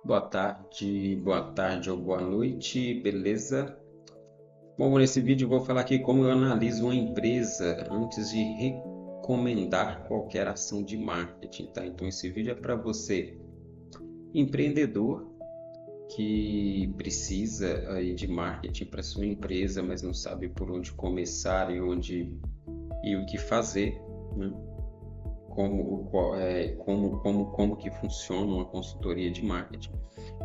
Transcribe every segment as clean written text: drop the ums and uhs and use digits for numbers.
Boa tarde ou boa noite, beleza? Bom, nesse vídeo eu vou falar aqui como eu analiso uma empresa antes de recomendar qualquer ação de marketing, tá? Então esse vídeo é para você, empreendedor, que precisa aí de marketing para sua empresa, mas não sabe por onde começar e o que fazer, né? Como que funciona uma consultoria de marketing.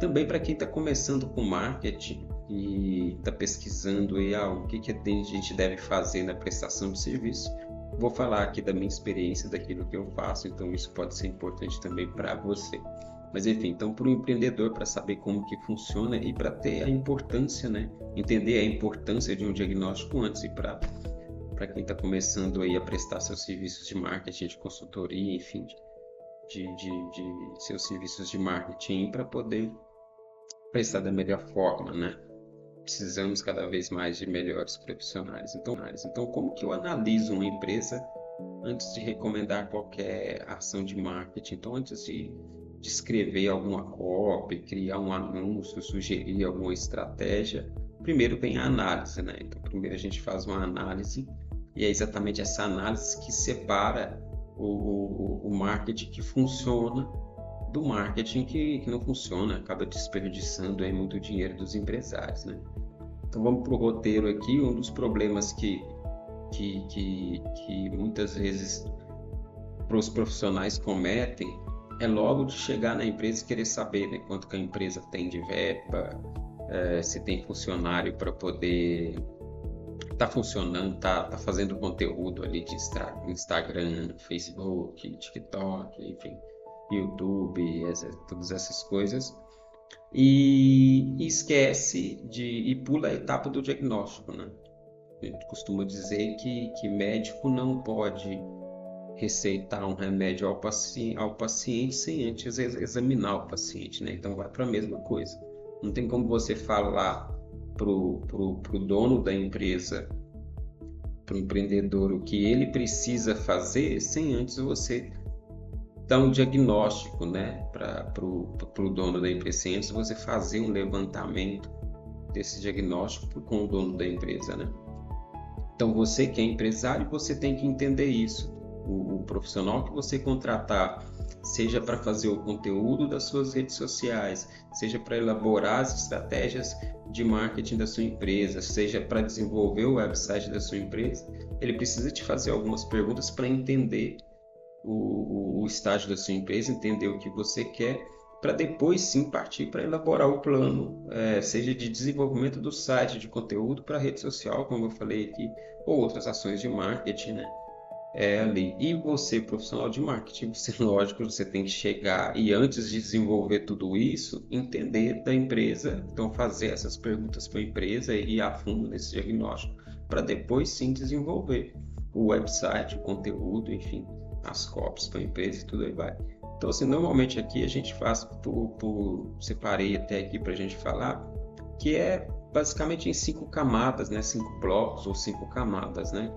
Também para quem está começando com marketing e está pesquisando aí, o que a gente deve fazer na prestação de serviço, vou falar aqui da minha experiência, daquilo que eu faço, então isso pode ser importante também para você. Mas enfim, então para o empreendedor, para saber como que funciona e para ter a importância, né? Entender a importância de um diagnóstico antes e para quem está começando aí a prestar seus serviços de marketing, de consultoria, enfim, de seus serviços de marketing para poder prestar da melhor forma, né? Precisamos cada vez mais de melhores profissionais. Então, como que eu analiso uma empresa antes de recomendar qualquer ação de marketing? Então, antes de escrever alguma copy, criar um anúncio, sugerir alguma estratégia, primeiro vem a análise, né? Então, primeiro a gente faz uma análise e é exatamente essa análise que separa o marketing que funciona do marketing que não funciona, acaba desperdiçando aí muito dinheiro dos empresários, né? Então vamos para o roteiro aqui. Um dos problemas que muitas vezes os profissionais cometem é logo de chegar na empresa e querer saber, né, quanto que a empresa tem de verba, se tem funcionário para poder tá funcionando, tá fazendo conteúdo ali de Instagram, Facebook, TikTok, enfim, YouTube, todas essas coisas. E esquece e pula a etapa do diagnóstico, né? A gente costuma dizer que médico não pode receitar um remédio ao paciente sem antes examinar o paciente, né? Então vai para a mesma coisa. Não tem como você falar pro dono da empresa, pro empreendedor, o que ele precisa fazer sem antes você dar um diagnóstico, né, para o dono da empresa, sem antes você fazer um levantamento desse diagnóstico com o dono da empresa, né? Então, você que é empresário, você tem que entender isso. O profissional que você contratar, seja para fazer o conteúdo das suas redes sociais, seja para elaborar as estratégias de marketing da sua empresa, seja para desenvolver o website da sua empresa, ele precisa te fazer algumas perguntas para entender o estágio da sua empresa, entender o que você quer, para depois sim partir para elaborar o plano, seja de desenvolvimento do site, de conteúdo para rede social, como eu falei aqui, ou outras ações de marketing, né? Ali. E você, profissional de marketing, você, lógico, você tem que chegar e antes de desenvolver tudo isso, entender da empresa, então fazer essas perguntas para a empresa e ir a fundo nesse diagnóstico, para depois sim desenvolver o website, o conteúdo, enfim, as copies para a empresa e tudo aí vai. Então, assim, normalmente aqui a gente faz separei até aqui para a gente falar, que é basicamente em 5 camadas, né? 5 blocos ou 5 camadas, né?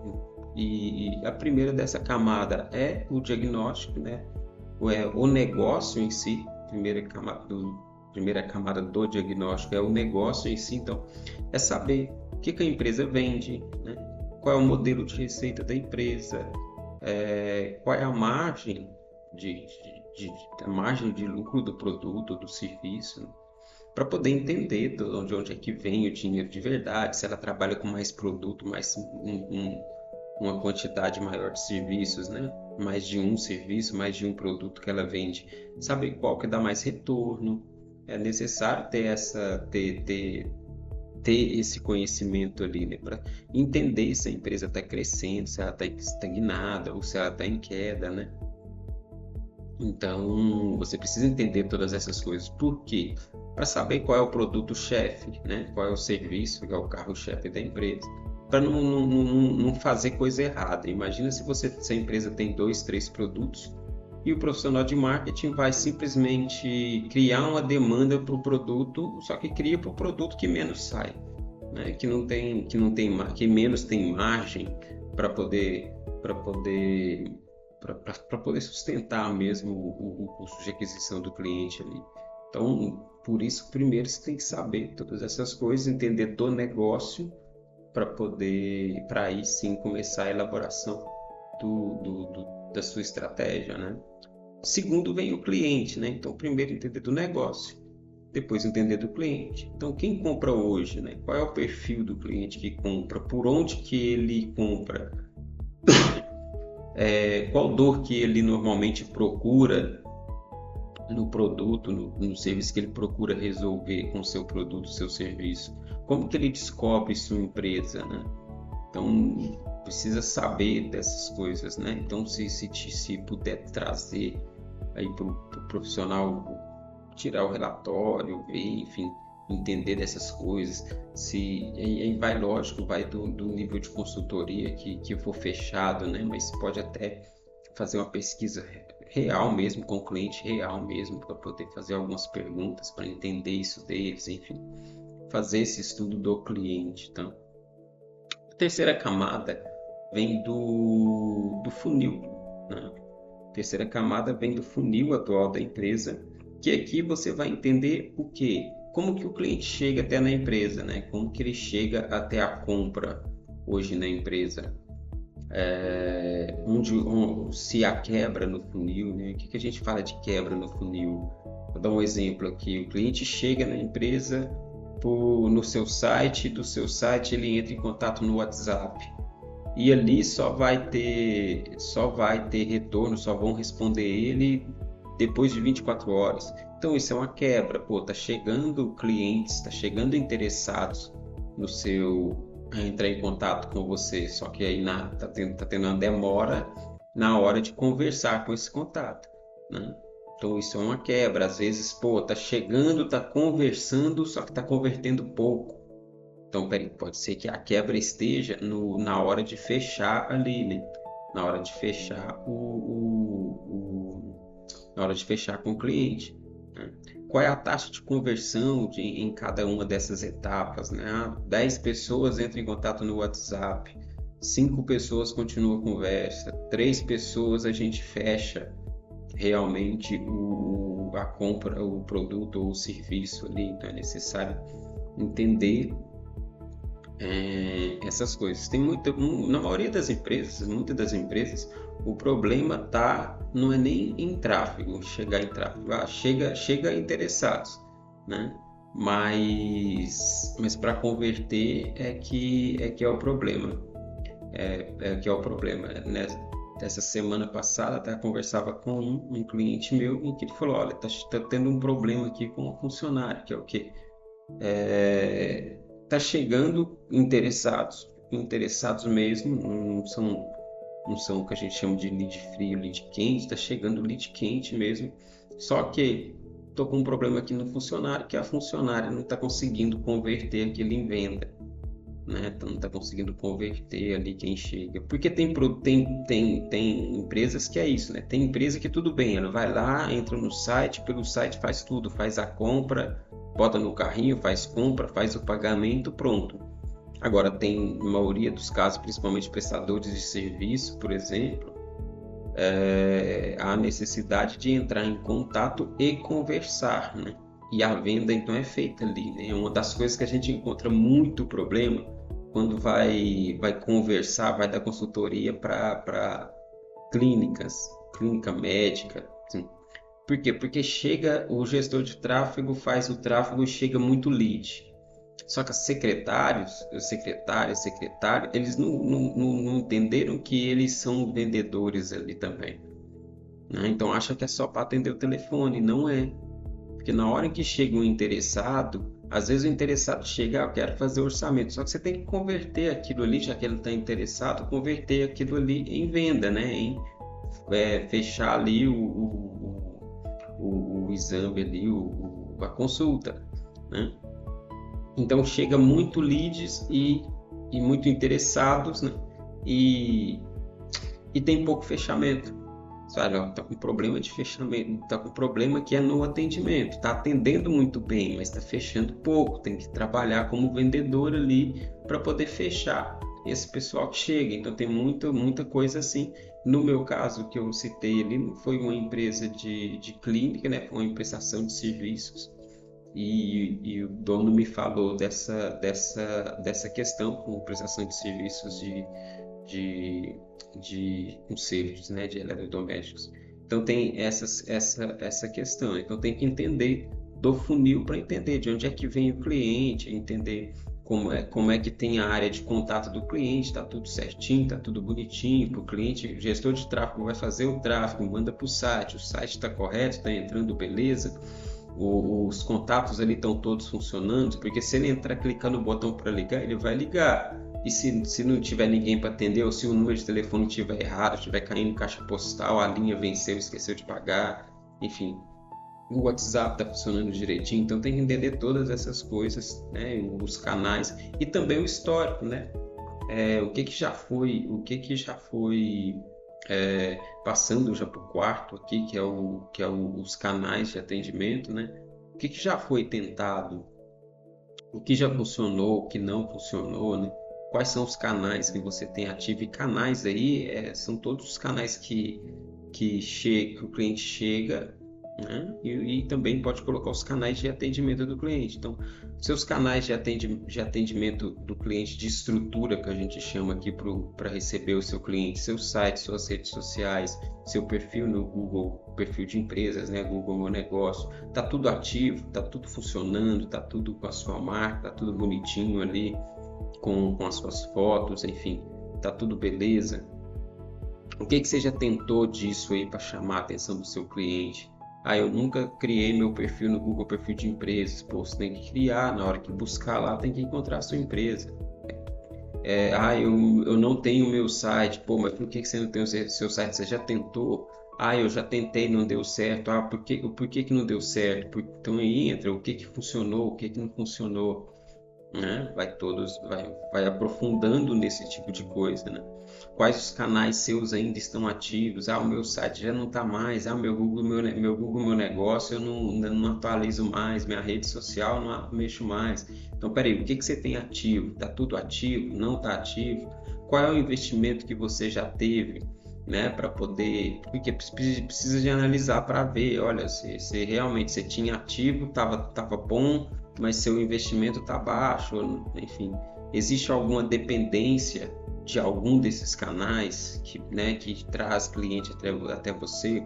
E a primeira dessa camada é o diagnóstico, né? O negócio em si. Primeira camada do diagnóstico é o negócio em si. Então, é saber o que a empresa vende, né? Qual é o modelo de receita da empresa, qual é a margem a margem de lucro do produto, do serviço, né? Para poder entender de onde é que vem o dinheiro de verdade, se ela trabalha com mais produto, uma quantidade maior de serviços, né? Mais de um serviço, mais de um produto que ela vende, saber qual que dá mais retorno. É necessário ter esse conhecimento ali, né? Para entender se a empresa está crescendo, se ela está estagnada ou se ela está em queda, né? Então, você precisa entender todas essas coisas. Por quê? Para saber qual é o produto-chefe, né? Qual é o serviço, que é o carro-chefe da empresa. Para não fazer coisa errada. Imagina se a empresa tem 2, 3 produtos e o profissional de marketing vai simplesmente criar uma demanda para o produto, só que cria para o produto que menos sai, né? Que menos tem margem para poder sustentar mesmo o custo de aquisição do cliente ali. Então, Por isso, primeiro você tem que saber todas essas coisas, entender do negócio para aí sim começar a elaboração da sua estratégia, né? Segundo vem o cliente, né? Então, primeiro entender do negócio, depois entender do cliente. Então, quem compra hoje, né? Qual é o perfil do cliente que compra? Por onde que ele compra? Qual dor que ele normalmente procura no produto, no serviço que ele procura resolver com o seu produto, seu serviço? Como que ele descobre sua empresa, né? Então, precisa saber dessas coisas, né? Então, se puder trazer aí para o pro profissional, tirar o relatório, ver, enfim, entender dessas coisas. Aí vai, lógico, vai do nível de consultoria que for fechado, né? Mas pode até fazer uma pesquisa real mesmo, com o cliente real mesmo, para poder fazer algumas perguntas, para entender isso deles, enfim, fazer esse estudo do cliente. Então, a terceira camada vem do funil, né? A terceira camada vem do funil atual da empresa, que aqui você vai entender o quê? Como que o cliente chega até na empresa, né? Como que ele chega até a compra hoje na empresa. Se há quebra no funil, né? O que a gente fala de quebra no funil? Vou dar um exemplo aqui. O cliente chega na empresa no seu site, do seu site ele entra em contato no WhatsApp. E ali só vai ter retorno, só vão responder ele depois de 24 horas. Então isso é uma quebra, pô, tá chegando clientes, tá chegando interessados no seu a entrar em contato com você, só que aí tá tendo uma demora na hora de conversar com esse contato, né? Então isso é uma quebra, às vezes, pô, tá chegando, tá conversando, só que tá convertendo pouco. Então, pode ser que a quebra esteja na hora de fechar ali, né? Na hora de fechar na hora de fechar com o cliente, né? Qual é a taxa de conversão em cada uma dessas etapas, né? 10 pessoas entram em contato no WhatsApp, 5 pessoas continuam a conversa, 3 pessoas a gente fecha realmente a compra, o produto ou o serviço ali. Então é necessário entender essas coisas. Na maioria das empresas, muitas das empresas, o problema não é nem em tráfego, chegar em tráfego, chega interessados, né? Mas para converter é o problema, que é o problema, né? Essa semana passada, até conversava com um cliente meu em que ele falou, olha, tá tendo um problema aqui com o funcionário, que é o quê? Tá chegando interessados mesmo, não são o que a gente chama de lead frio, lead quente, tá chegando lead quente mesmo. Só que tô com um problema aqui no funcionário, que a funcionária não está conseguindo converter aquilo em venda, né? Então não está conseguindo converter ali quem chega. Porque tem empresas que é isso, né? Tem empresa que tudo bem, ela vai lá, entra no site, pelo site faz tudo, faz a compra, bota no carrinho, faz compra, faz o pagamento, pronto. Agora tem, na maioria dos casos, principalmente prestadores de serviço, por exemplo, a necessidade de entrar em contato e conversar, né? E a venda então é feita ali, né? É uma das coisas que a gente encontra muito problema quando vai conversar, vai dar consultoria para clínica médica, assim. Por quê? Porque chega o gestor de tráfego, faz o tráfego e chega muito lead. Só que os secretários, eles não entenderam que eles são vendedores ali também, né? Então acha que é só para atender o telefone, não é. Porque na hora que chega um interessado, às vezes o interessado chega, eu quero fazer orçamento, só que você tem que converter aquilo ali, já que ele está interessado, converter aquilo ali em venda, né? Fechar ali o exame ali, a consulta, né? Então chega muito leads e muito interessados, né? E tem pouco fechamento. Sabe, ó, tá com problema de fechamento, tá com problema que é no atendimento, tá atendendo muito bem, mas está fechando pouco, tem que trabalhar como vendedor ali para poder fechar esse pessoal que chega. Então tem muita coisa assim. No meu caso que eu citei ali, não foi uma empresa de clínica, né? Foi uma prestação de serviços. e o dono me falou dessa questão com prestação de serviços de, de consertos, né, de eletrodomésticos. Então tem essa questão. Então tem que entender do funil para entender de onde é que vem o cliente, entender como é que tem a área de contato do cliente, está tudo certinho, está tudo bonitinho, para o cliente, o gestor de tráfego vai fazer o tráfego, manda para o site está correto, está entrando beleza, os contatos ali estão todos funcionando, porque se ele entrar, clicar no botão para ligar, ele vai ligar. E se não tiver ninguém para atender, ou se o número de telefone estiver errado, estiver caindo em caixa postal, a linha venceu, esqueceu de pagar, enfim, o WhatsApp está funcionando direitinho, então tem que entender todas essas coisas, né, os canais e também o histórico, né? O que que já foi passando já para o quarto aqui, que é os canais de atendimento, né? O que que já foi tentado, o que já funcionou, o que não funcionou, né? Quais são os canais que você tem ativo? E canais aí são todos os canais que o cliente chega, né? E também pode colocar os canais de atendimento do cliente. Então, seus canais de atendimento do cliente, de estrutura que a gente chama aqui para receber o seu cliente, seu site, suas redes sociais, seu perfil no Google, perfil de empresas, né? Google Meu Negócio, tá tudo ativo, tá tudo funcionando, tá tudo com a sua marca, tá tudo bonitinho ali, com as suas fotos, enfim, tá tudo beleza. O que você já tentou disso aí para chamar a atenção do seu cliente? Eu nunca criei meu perfil no Google, perfil de empresas. Pô, você tem que criar, na hora que buscar lá, tem que encontrar a sua empresa. Eu não tenho meu site. Pô, mas por que você não tem o seu site? Você já tentou? Eu já tentei, não deu certo. Por que que não deu certo? Então aí entra o que que funcionou, o que que não funcionou, né? Vai aprofundando nesse tipo de coisa, né? Quais os canais seus ainda estão ativos? O meu site já não está mais. Meu Google Meu Negócio eu não atualizo mais. Minha rede social não mexo mais. Então, peraí, o que que você tem ativo? Está tudo ativo? Não está ativo? Qual é o investimento que você já teve, né, para poder, porque precisa de analisar para ver, olha, se realmente você tinha ativo, tava bom, mas seu investimento está baixo, enfim, existe alguma dependência de algum desses canais que traz cliente até você.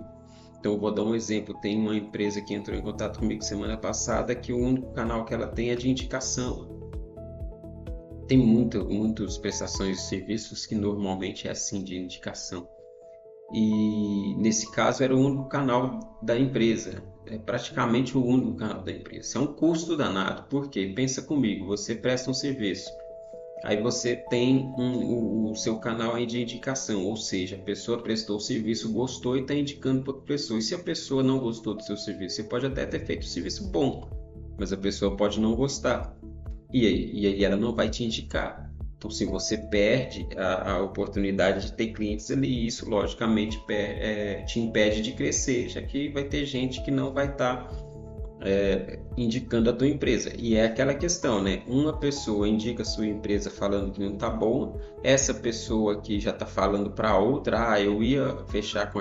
Então, eu vou dar um exemplo. Tem uma empresa que entrou em contato comigo semana passada que o único canal que ela tem é de indicação. Tem muitas prestações de serviços que normalmente é assim, de indicação. E nesse caso era o único canal da empresa, é praticamente o único canal da empresa. Isso é um custo danado, porque pensa comigo, você presta um serviço, aí você tem o seu canal aí de indicação, ou seja, a pessoa prestou o serviço, gostou e está indicando para outra pessoa. E se a pessoa não gostou do seu serviço, você pode até ter feito um serviço bom, mas a pessoa pode não gostar. E aí ela não vai te indicar. Então, se você perde a oportunidade de ter clientes ali, isso logicamente te impede de crescer, já que vai ter gente que não vai estar indicando a tua empresa. E é aquela questão, né? Uma pessoa indica a sua empresa falando que não está bom, essa pessoa que já está falando para outra, eu ia fechar com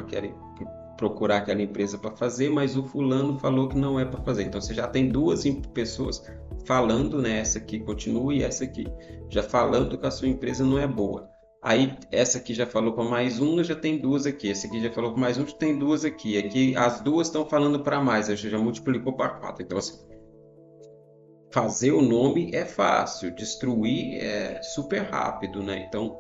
procurar aquela empresa para fazer, mas o fulano falou que não é para fazer. Então você já tem duas pessoas falando, né? Essa aqui continua e essa aqui já falando que a sua empresa não é boa. Aí essa aqui já falou para mais uma, já tem duas aqui. Essa aqui já falou para mais um, já tem duas aqui. Aqui as duas estão falando para mais, já multiplicou para quatro. Então assim, fazer o nome é fácil, destruir é super rápido, né? Então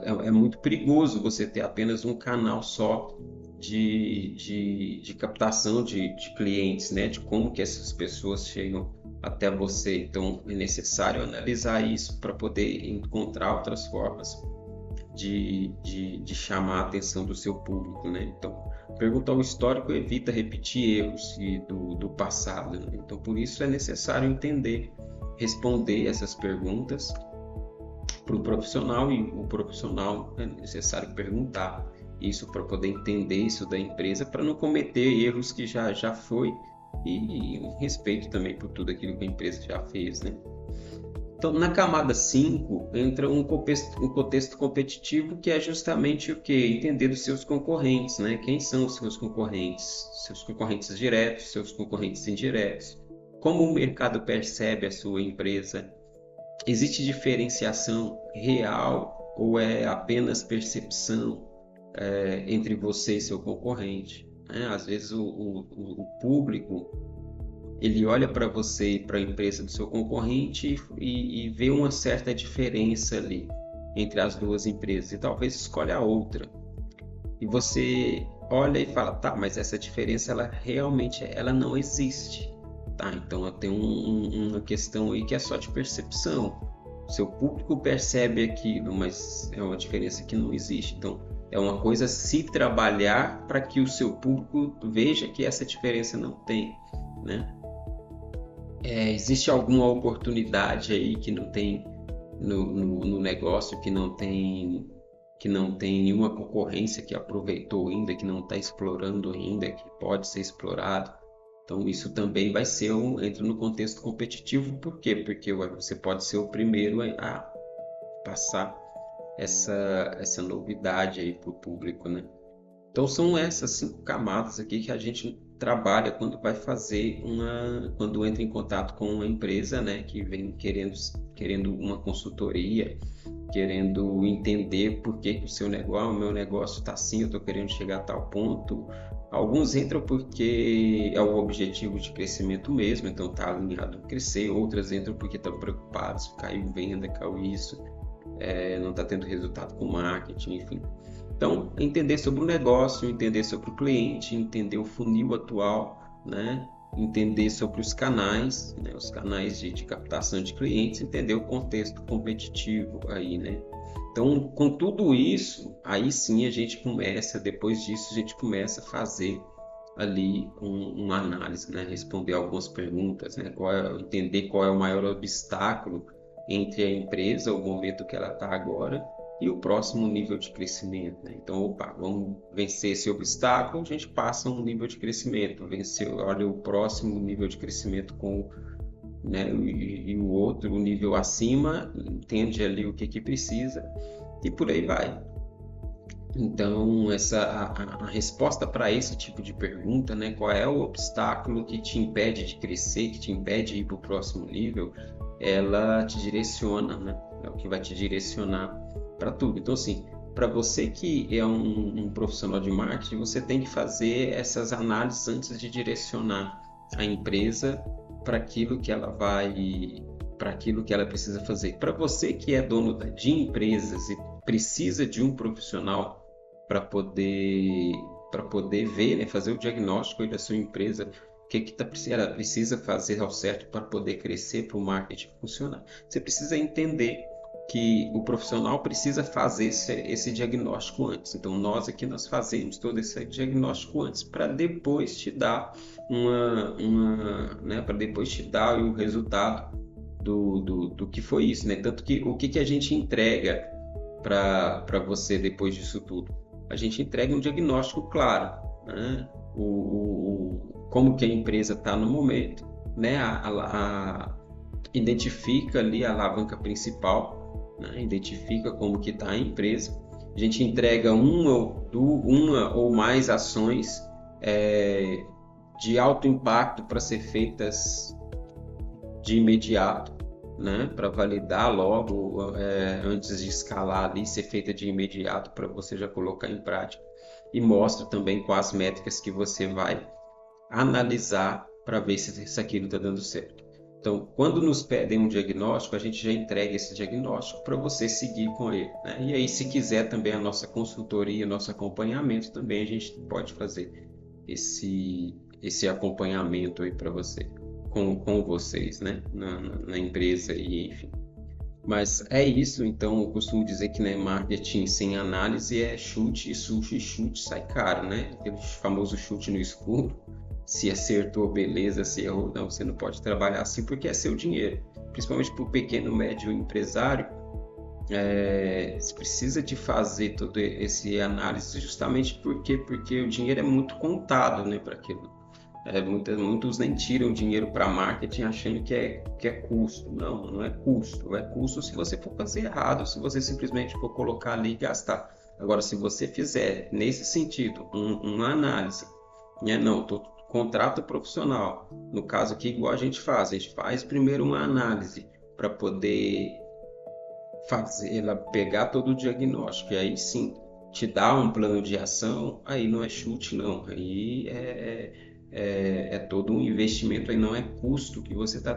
é muito perigoso você ter apenas um canal só de captação de clientes, né? De como que essas pessoas chegam até você. Então é necessário analisar isso para poder encontrar outras formas de chamar a atenção do seu público, né? Então, perguntar o histórico evita repetir erros do passado, né? Então, por isso é necessário entender, responder essas perguntas para o profissional, e o profissional é necessário perguntar isso para poder entender isso da empresa, para não cometer erros que já foi, e respeito também por tudo aquilo que a empresa já fez, né? Então, na camada 5 entra um contexto competitivo, que é justamente o que? Entender dos seus concorrentes, né? Quem são os seus concorrentes? Seus concorrentes diretos, seus concorrentes indiretos. como o mercado percebe a sua empresa? Existe diferenciação real ou é apenas percepção entre você e seu concorrente, né? Às vezes o público ele olha para você e para a empresa do seu concorrente e vê uma certa diferença ali entre as duas empresas e talvez escolha a outra. E você olha e fala, tá, mas essa diferença ela realmente ela não existe, tá? Então tem uma questão aí que é só de percepção. Seu público percebe aquilo, mas é uma diferença que não existe. Então é uma coisa se trabalhar para que o seu público veja que essa diferença não tem, né? Existe alguma oportunidade aí que não tem no negócio, que não tem nenhuma concorrência que aproveitou ainda, que não está explorando ainda, que pode ser explorado. Então isso também vai ser entra no contexto competitivo. Por quê? Porque você pode ser o primeiro a passar essa novidade aí para o público, né? Então são essas 5 camadas aqui que a gente trabalha quando vai fazer quando entra em contato com uma empresa, né, que vem querendo uma consultoria, querendo entender por que o seu negócio, o meu negócio está assim, eu estou querendo chegar a tal ponto. Alguns entram porque é o objetivo de crescimento mesmo, então está alinhado a crescer. Outras entram porque estão preocupados, caiu venda, caiu isso, não está tendo resultado com marketing, enfim. Então, entender sobre o negócio, entender sobre o cliente, entender o funil atual, né? Entender sobre os canais, né? Os canais de captação de clientes, entender o contexto competitivo aí, né? Então, com tudo isso, aí sim a gente começa, depois disso, a gente começa a fazer ali uma análise, né? Responder algumas perguntas, né? Entender qual é o maior obstáculo entre a empresa, o momento que ela está agora, e o próximo nível de crescimento, né? Então, vamos vencer esse obstáculo, a gente passa um nível de crescimento, olha o próximo nível de crescimento né, e o outro, o nível acima, entende ali o que precisa e por aí vai. Então, a resposta para esse tipo de pergunta, né, qual é o obstáculo que te impede de crescer, que te impede de ir para o próximo nível, ela te direciona, né? É o que vai te direcionar para tudo. Então, assim, para você que é um profissional de marketing, você tem que fazer essas análises antes de direcionar a empresa para aquilo que ela precisa fazer. Para você que é dono de empresas e precisa de um profissional para poder ver, né, fazer o diagnóstico da sua empresa, o que ela precisa fazer ao certo para poder crescer, para o marketing funcionar. Você precisa entender que o profissional precisa fazer esse diagnóstico antes. Então, nós fazemos todo esse diagnóstico antes para depois te dar né, para depois te dar o resultado do que foi isso, né? Tanto que o que a gente entrega para você depois disso tudo? A gente entrega um diagnóstico claro, né? Como que a empresa está no momento, né? Identifica ali a alavanca principal, né? Identifica como que está a empresa. A gente entrega uma ou mais ações de alto impacto para ser feitas de imediato, né? Para validar logo antes de escalar ali, ser feita de imediato para você já colocar em prática. E mostra também quais métricas que você vai analisar para ver se aquilo está dando certo. Então, quando nos pedem um diagnóstico, a gente já entrega esse diagnóstico para você seguir com ele, né? E aí, se quiser também a nossa consultoria, nosso acompanhamento, também a gente pode fazer esse acompanhamento aí para você, com vocês, né? Na empresa e enfim. Mas é isso, então eu costumo dizer que, né, marketing sem análise é chute, chute sai caro, né? Aquele famoso chute no escuro. Se acertou, beleza, se errou, não, você não pode trabalhar assim porque é seu dinheiro. Principalmente para o pequeno, médio empresário, você precisa de fazer toda essa análise justamente porque o dinheiro é muito contado, né, para aquilo. Muitos nem tiram dinheiro para marketing achando que é custo. Não é custo. É custo se você for fazer errado, se você simplesmente for colocar ali e gastar. Agora, se você fizer, nesse sentido, uma análise, né? Não, estou contrata o profissional. No caso aqui, igual a gente faz primeiro uma análise para poder fazer ela pegar todo o diagnóstico, e aí sim te dá um plano de ação. Aí não é chute, não, aí é todo um investimento, aí não é custo que você está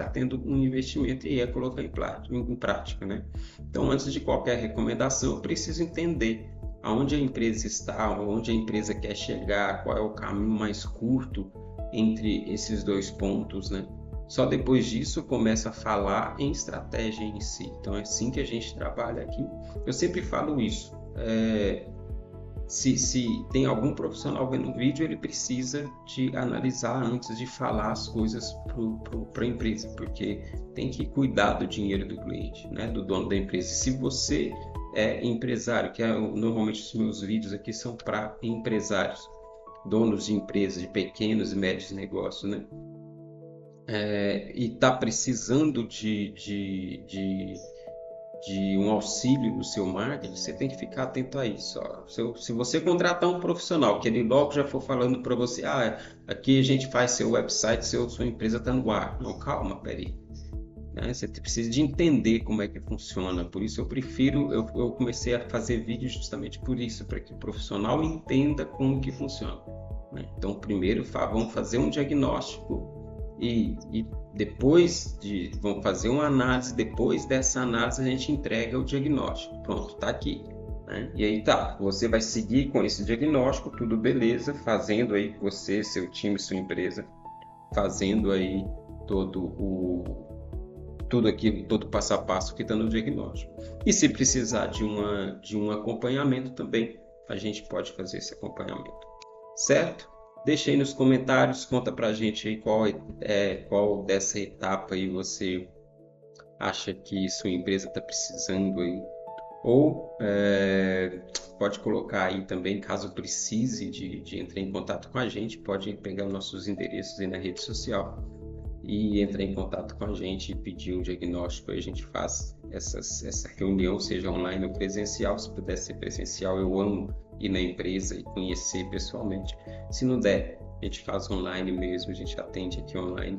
tendo um investimento e é colocar em prática, né? Então, antes de qualquer recomendação, eu preciso entender aonde a empresa está, onde a empresa quer chegar, qual é o caminho mais curto entre esses dois pontos, né? Só depois disso começa a falar em estratégia em si. Então é assim que a gente trabalha aqui. Eu sempre falo isso. Se tem algum profissional vendo o vídeo, ele precisa de analisar antes de falar as coisas para a empresa, porque tem que cuidar do dinheiro do cliente, né? Do dono da empresa. Se você é empresário, normalmente os meus vídeos aqui são para empresários, donos de empresas, de pequenos e médios negócios, né? E está precisando de um auxílio no seu marketing, você tem que ficar atento a isso. Ó. Se você contratar um profissional, que ele logo já for falando para você, aqui a gente faz seu website, sua empresa está no ar. Não, calma, peraí. Né? Você precisa de entender como é que funciona. Por isso eu comecei a fazer vídeos justamente por isso, para que o profissional entenda como que funciona. Né? Então, primeiro vamos fazer um diagnóstico e depois vamos fazer uma análise. Depois dessa análise a gente entrega o diagnóstico. Pronto, está aqui. Né? E aí você vai seguir com esse diagnóstico, tudo beleza, fazendo aí você, seu time, sua empresa, fazendo aí tudo aquilo, todo passo a passo que está no diagnóstico. E se precisar de um acompanhamento também, a gente pode fazer esse acompanhamento. Certo? Deixa aí nos comentários, conta pra gente aí qual dessa etapa aí você acha que sua empresa está precisando aí. Ou pode colocar aí também, caso precise de entrar em contato com a gente, pode pegar os nossos endereços aí na rede social e entrar em contato com a gente e pedir um diagnóstico. Aí a gente faz essa reunião, seja online ou presencial. Se puder ser presencial, eu amo ir na empresa e conhecer pessoalmente. Se não der, a gente faz online mesmo, a gente atende aqui online.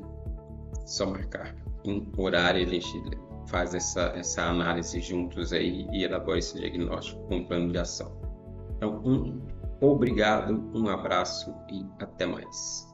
Só marcar um horário, a gente faz essa análise juntos aí e elabora esse diagnóstico com um plano de ação. Então, obrigado, um abraço e até mais.